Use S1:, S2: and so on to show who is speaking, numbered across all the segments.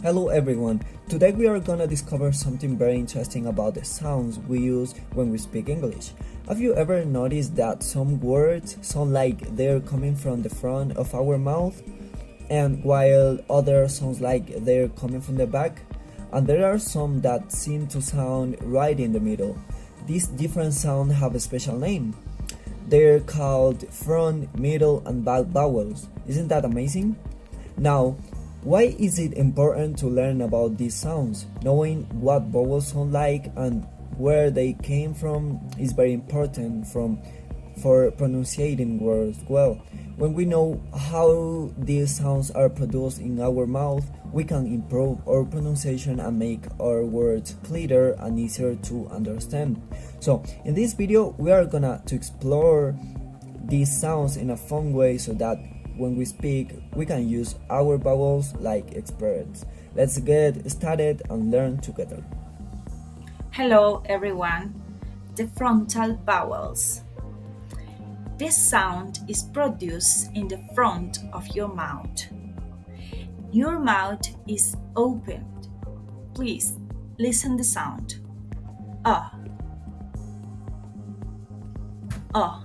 S1: Hello everyone, today we are gonna discover something very interesting about the sounds we use when we speak English. Have you ever noticed that some words sound like they're coming from the front of our mouth, and while others sound like they're coming from the back? And there are some that seem to sound right in the middle. These different sounds have a special name. They're called front, middle, and back vowels. Isn't that amazing? Now, why is it important to learn about these sounds? Knowing what vowels sound like and where they came from is very important for pronunciating words well. When we know how these sounds are produced in our mouth, we can improve our pronunciation and make our words clearer and easier to understand. So, in this video, we are gonna to explore these sounds in a fun way so that when we speak, we can use our vowels like experts. Let's get started and learn together.
S2: Hello everyone, the frontal vowels. This sound is produced in the front of your mouth. Your mouth is opened. Please listen the sound. Ah. Ah.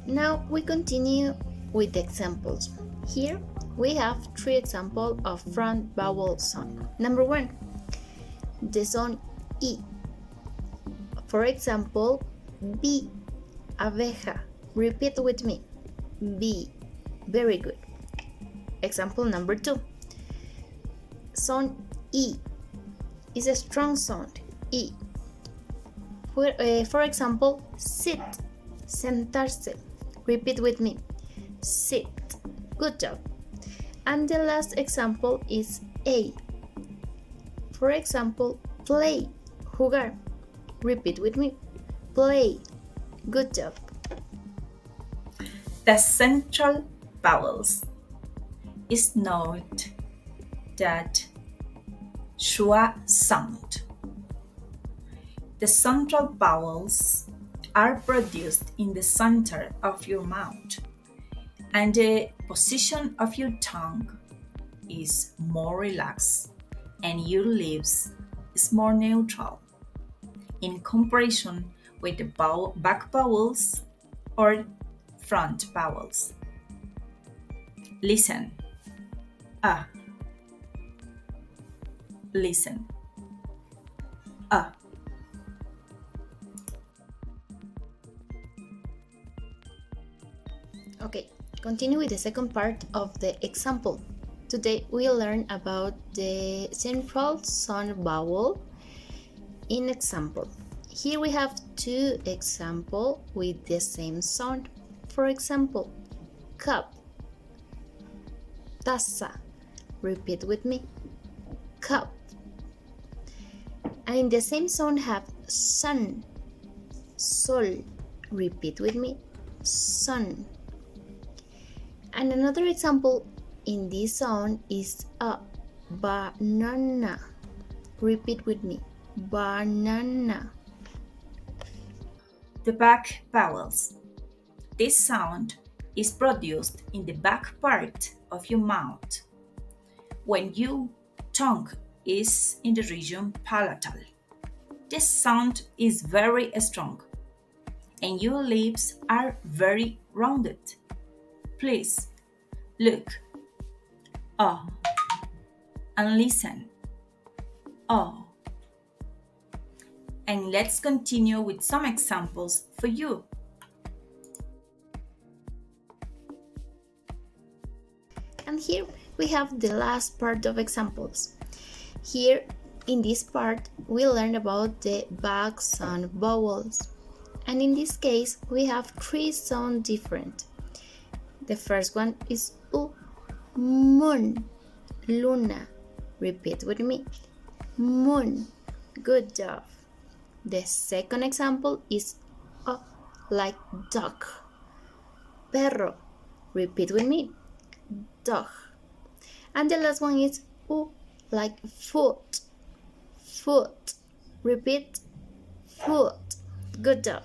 S3: Now we continue with the examples. Here we have 3 examples of front vowel sound. Number 1, the sound E. For example, B, abeja. Repeat with me. B. Very good. Example number 2. Sound E is a strong sound. E. For example, sit. Sentarse. Repeat with me. Sit. Good job. And the last example is A. For example, play. Jugar. Repeat with me. Play. Good job.
S2: The central vowels is not that schwa sound. The central vowels are produced in the center of your mouth, and the position of your tongue is more relaxed and your lips is more neutral in comparison with the back vowels or front vowels. Listen. Ah. Listen. Ah.
S3: Okay, continue with the second part of the example. Today we'll learn about the central sound vowel in example. Here we have 2 examples with the same sound. For example, cup, taza. Repeat with me. Cup. And in the same sound have sun, sol. Repeat with me. Sun. And another example in this sound is a banana. Repeat with me. Banana.
S2: The back vowels. This sound is produced in the back part of your mouth when your tongue is in the region palatal. This sound is very strong and your lips are very rounded. Please look. Oh. And listen. Oh. And let's continue with some examples for you.
S3: And here we have the last part of examples. Here in this part we learn about the back sound vowels. And in this case we have 3 sound different. The first one is U, moon, luna. Repeat with me. Moon. Good job. The second example is O, like dog. Perro. Repeat with me. Dog. And the last one is U, like foot. Foot. Repeat. Foot. Good job.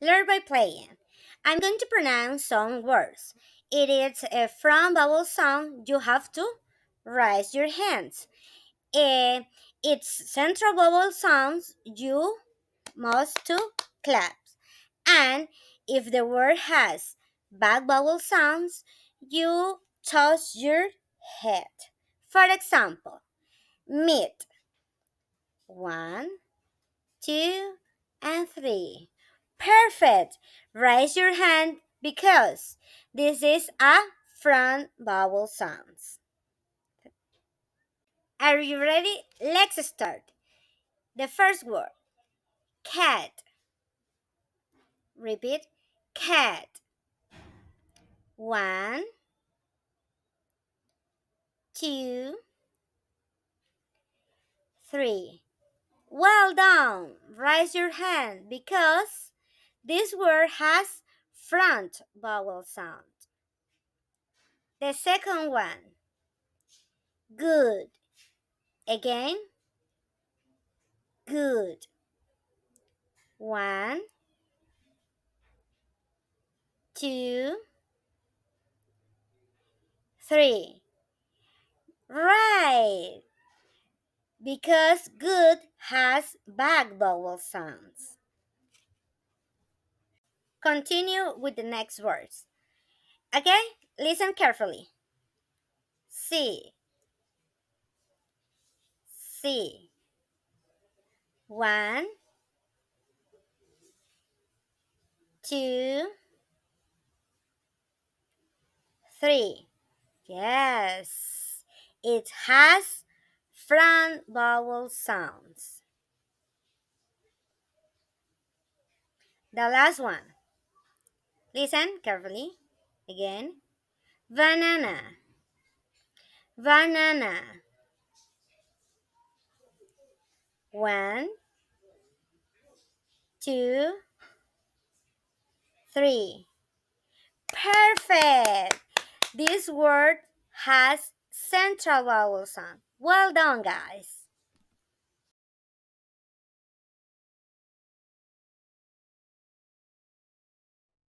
S4: Learn by playing. I'm going to pronounce some words. It is a from vowel sound. You have to raise your hands. It's central vowel sounds. You must to clap. And if the word has back vowel sounds, you toss your head. For example, meet. 1, 2, and 3. Perfect. Raise your hand because this is a front vowel sounds. Are you ready? Let's start. The first word, cat. Repeat, cat. 1, 2, 3. Well done. Raise your hand because this word has front vowel sound. The second one, good. Again, good. 1, 2, 3. Right. Because good has back vowel sounds. Continue with the next words. Okay? Listen carefully. See. See. 1, 2, 3. Yes, it has front vowel sounds. The last one. Listen carefully. Again. Banana. Banana. 1, 2, 3. Perfect. This word has central vowel sound. Well done, guys.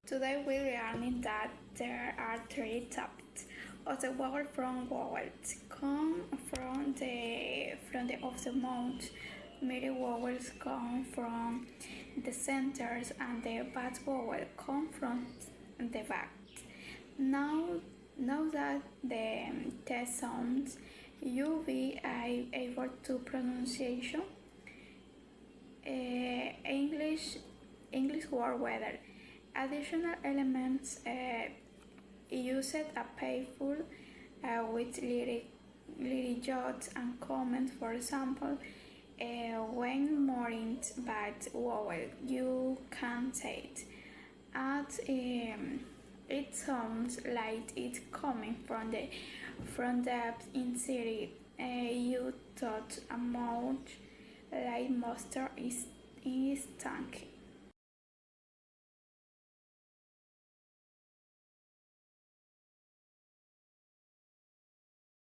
S5: Today we learned that there are three types of the vowel from vowels. Come from the of the mouth. Middle vowels come from the centers and the back vowel come from the back. Now, now that the test sounds, you be able to pronunciation English word weather. Additional elements used a playful with little jokes and comments. For example, when mourned but vowel, you can say it. It sounds like it's coming from the inside. You thought a mouth like mustard is tank.